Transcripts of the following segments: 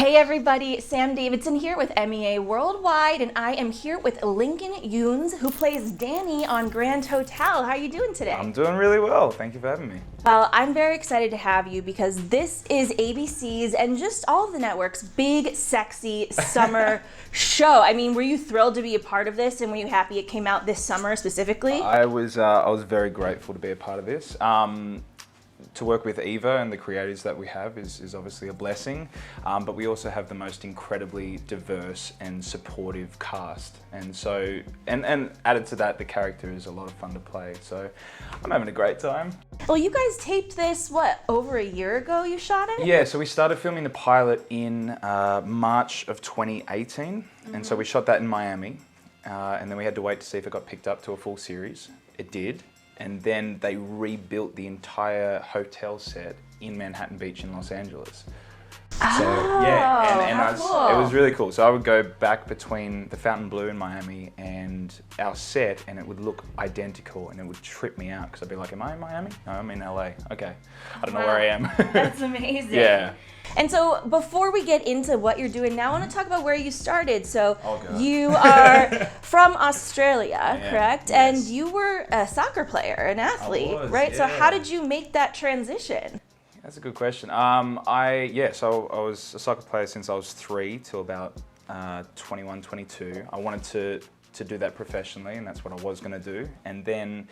Hey everybody, Sam Davidson here with MEA Worldwide, and I am here with Lincoln Younes, who plays Danny on Grand Hotel. How are you doing today? I'm doing really well. Thank you for having me. Well, I'm very excited to have you because this is ABC's and just all of the networks' big, sexy summer show. I mean, were you thrilled to be a part of this, and were you happy it came out this summer specifically? I was very grateful to be a part of this. To work with Eva and the creators that we have is obviously a blessing, but we also have the most incredibly diverse and supportive cast, and so and added to that, the character is a lot of fun to play. So I'm having a great time. Well, you guys taped this over a year ago? You shot it? Yeah, so we started filming the pilot in March of 2018, and so we shot that in Miami, and then we had to wait to see if it got picked up to a full series. It did. And then they rebuilt the entire hotel set in Manhattan Beach in Los Angeles. So yeah, and cool. It was really cool. So I would go back between the Fontainebleau in Miami and our set, and it would look identical, and it would trip me out because I'd be like, "Am I in Miami? No, I'm in LA. Okay, I don't know where I am." That's amazing. Yeah. And so before we get into what you're doing now, I want to talk about where you started. So you are from Australia, correct? Yes. And you were a soccer player, an athlete, I was, right? yeah. So how did you make that transition? That's a good question. So I was a soccer player since I was 3 till about 21, 22. I wanted to do that professionally, and that's what I was going to do. And then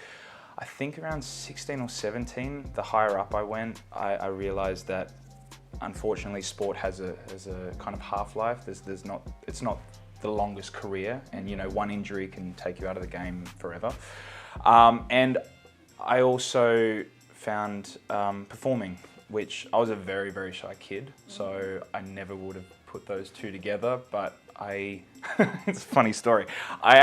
I think around 16 or 17, the higher up I went, I realized that unfortunately sport has a kind of half-life. It's not the longest career, and one injury can take you out of the game forever. And I also found performing, which I was a very, very shy kid, so I never would have put those two together, but it's a funny story. I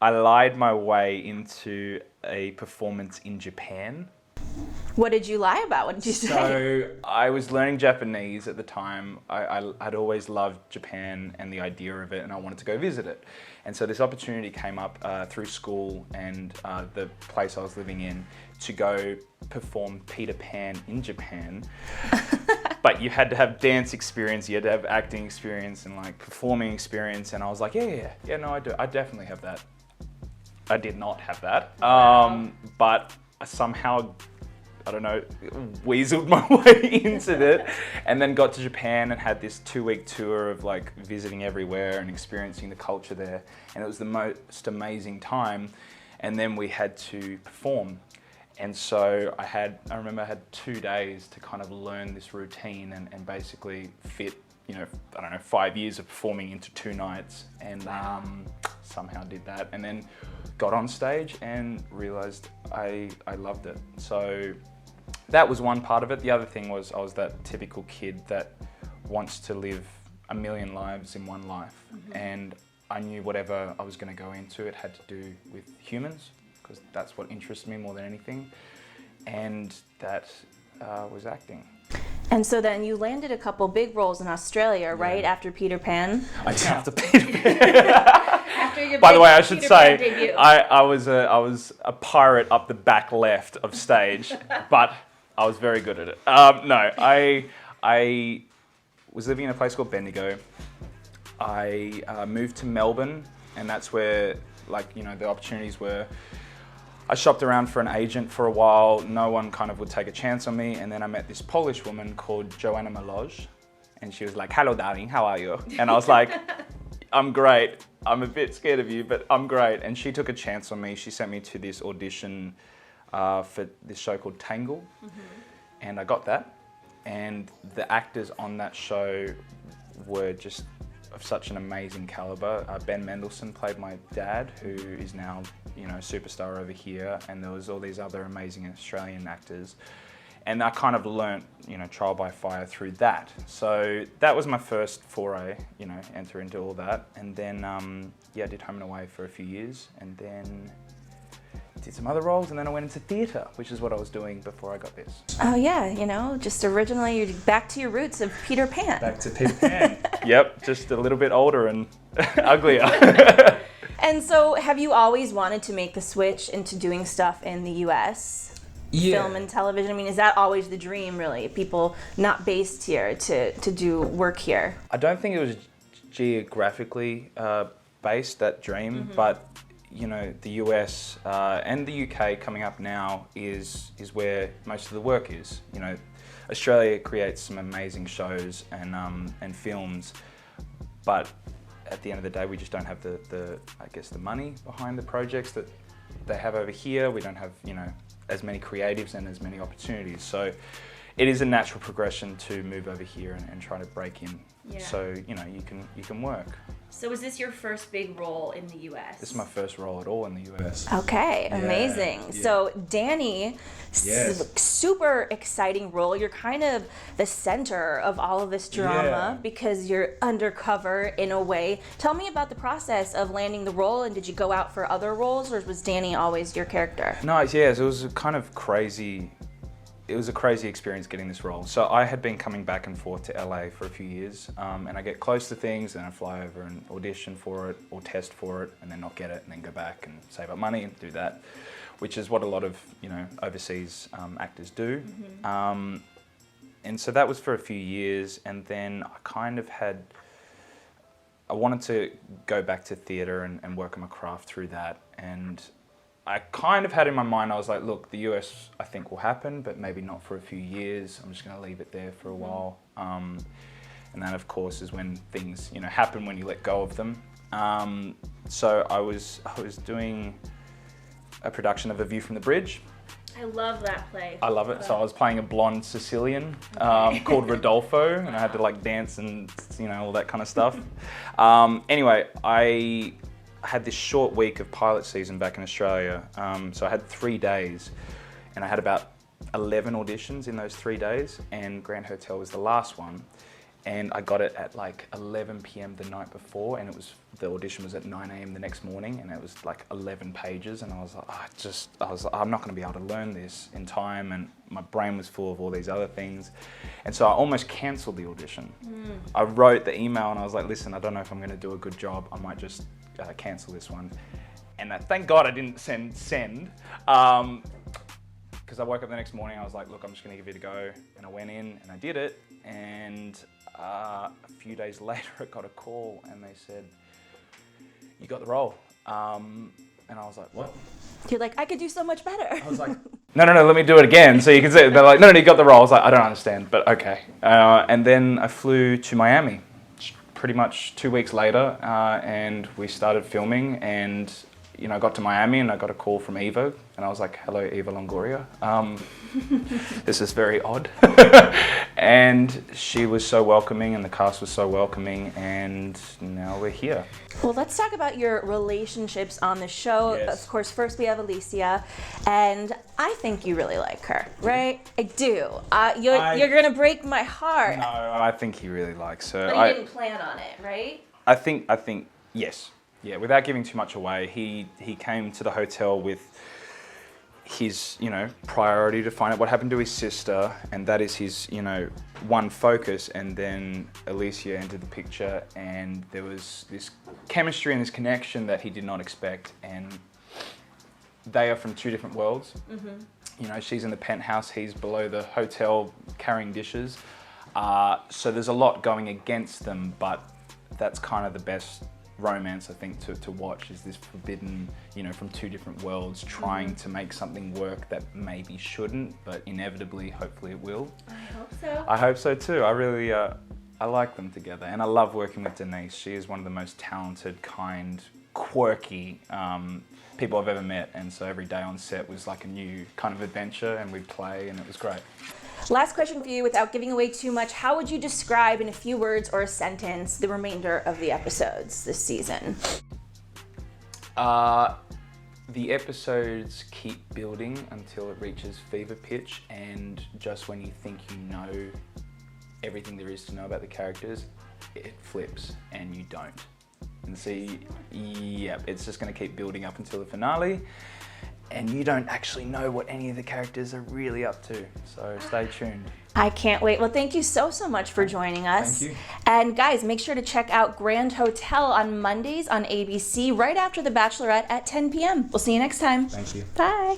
lied my way into a performance in Japan. What did you lie about? What did you say? So I was learning Japanese at the time. I'd always loved Japan and the idea of it, and I wanted to go visit it. And so this opportunity came up through school and the place I was living in to go perform Peter Pan in Japan. But you had to have dance experience, you had to have acting experience and like performing experience. And I was like, yeah, no, I do. I definitely have that. I did not have that. But I somehow, I don't know, weaseled my way into it, and then got to Japan and had this 2-week tour of like visiting everywhere and experiencing the culture there. And it was the most amazing time. And then we had to perform. And so I remember I had 2 days to kind of learn this routine and basically fit, 5 years of performing into 2 nights, and somehow did that. And then got on stage and realized I loved it. So that was one part of it. The other thing was I was that typical kid that wants to live a million lives in one life. And I knew whatever I was going to go into, it had to do with humans, because that's what interested me more than anything. And that was acting. And so then you landed a couple big roles in Australia, right? After Peter Pan? After Peter Pan. After your By the way, I should Peter Pan say, debut. I was a pirate up the back left of stage, but I was very good at it. No, I was living in a place called Bendigo. I moved to Melbourne, and that's where, the opportunities were. I shopped around for an agent for a while. No one kind of would take a chance on me. And then I met this Polish woman called Joanna Maloj. And she was like, "Hello, darling, how are you?" And I was like, "I'm great. I'm a bit scared of you, but I'm great." And she took a chance on me. She sent me to this audition for this show called Tangle. And I got that. And the actors on that show were just of such an amazing caliber. Ben Mendelsohn played my dad, who is now, superstar over here, and there was all these other amazing Australian actors. And I kind of learnt, trial by fire through that. So that was my first foray, enter into all that. And then, I did Home and Away for a few years, and then did some other roles, and then I went into theatre, which is what I was doing before I got this. Oh yeah, just originally you're back to your roots of Peter Pan. Back to Peter Pan. Yep, just a little bit older and uglier. And so have you always wanted to make the switch into doing stuff in the US? film and television? I mean, is that always the dream, really? People not based here to do work here? I don't think it was geographically based, that dream, but you know, the US and the UK coming up now is where most of the work is. You know, Australia creates some amazing shows and films, but at the end of the day, we just don't have the I guess the money behind the projects that they have over here. We don't have, you know, as many creatives and as many opportunities. So it is a natural progression to move over here and try to break in. Yeah. So, you know, you can work. So was this your first big role in the US? This is my first role at all in the US. Okay, amazing. Yeah. So Danny, Yes. super exciting role. You're kind of the center of all of this drama because you're undercover in a way. Tell me about the process of landing the role, and did you go out for other roles, or was Danny always your character? No, yes, it was a kind of crazy. It was a crazy experience getting this role. So I had been coming back and forth to LA for a few years, and I get close to things, and I fly over and audition for it or test for it, and then not get it, and then go back and save up money and do that, which is what a lot of, you know, overseas actors do. And so that was for a few years, and then I wanted to go back to theatre and work on my craft through that, and I kind of had in my mind, I was like, look, the US I think will happen, but maybe not for a few years. I'm just going to leave it there for a while. And that, of course, is when things, you know, happen when you let go of them. So I was doing a production of A View from the Bridge. I love that play. I love it. So I was playing a blonde Sicilian called Rodolfo, and I had to like dance and, you know, all that kind of stuff. Anyway, I had this short week of pilot season back in Australia. So I had 3 days, and I had about 11 auditions in those 3 days, and Grand Hotel was the last one. And I got it at like 11 p.m. the night before, and the audition was at 9 a.m. the next morning, and it was like 11 pages, and I was like, I'm not going to be able to learn this in time, and my brain was full of all these other things, and so I almost cancelled the audition. I wrote the email, and I was like, listen, I don't know if I'm going to do a good job. I might just cancel this one. And thank God I didn't send. Because I woke up the next morning, I was like, look, I'm just going to give it a go. And I went in and I did it. And a few days later, I got a call and they said, you got the role. And I was like, what? You're like, I could do so much better. I was like, no, let me do it again. So you can see it. They're like, no, you got the role. I was like, I don't understand, but okay. And then I flew to Miami pretty much 2 weeks later, and we started filming, and you know, I got to Miami and I got a call from Eva, and I was like, hello, Eva Longoria. This is very odd. And she was so welcoming, and the cast was so welcoming, and now we're here. Well, let's talk about your relationships on the show. Yes. Of course, first we have Alicia, and I think you really like her, right? I do. You're gonna break my heart. No, I think he really likes her. But you didn't plan on it, right? I think yes. Yeah, without giving too much away, he came to the hotel with his, you know, priority to find out what happened to his sister, and that is his, you know, one focus. And then Alicia entered the picture, and there was this chemistry and this connection that he did not expect, and they are from two different worlds. You know, she's in the penthouse, he's below the hotel carrying dishes. So there's a lot going against them, but that's kind of the best romance, I think, to watch, is this forbidden, you know, from two different worlds, trying to make something work that maybe shouldn't, but inevitably, hopefully it will. I hope so. I hope so too. I really, I like them together, and I love working with Denise. She is one of the most talented, kind, quirky people I've ever met, and so every day on set was like a new kind of adventure, and we'd play, and it was great. Last question for you, without giving away too much, how would you describe in a few words or a sentence the remainder of the episodes this season? The episodes keep building until it reaches fever pitch, and just when you think you know everything there is to know about the characters, it flips and you don't. And see, yeah, it's just going to keep building up until the finale, and you don't actually know what any of the characters are really up to. So stay tuned. I can't wait. Well, thank you so much for joining us. Thank you. And guys, make sure to check out Grand Hotel on Mondays on ABC right after The Bachelorette at 10 p.m. We'll see you next time. Thank you. Bye.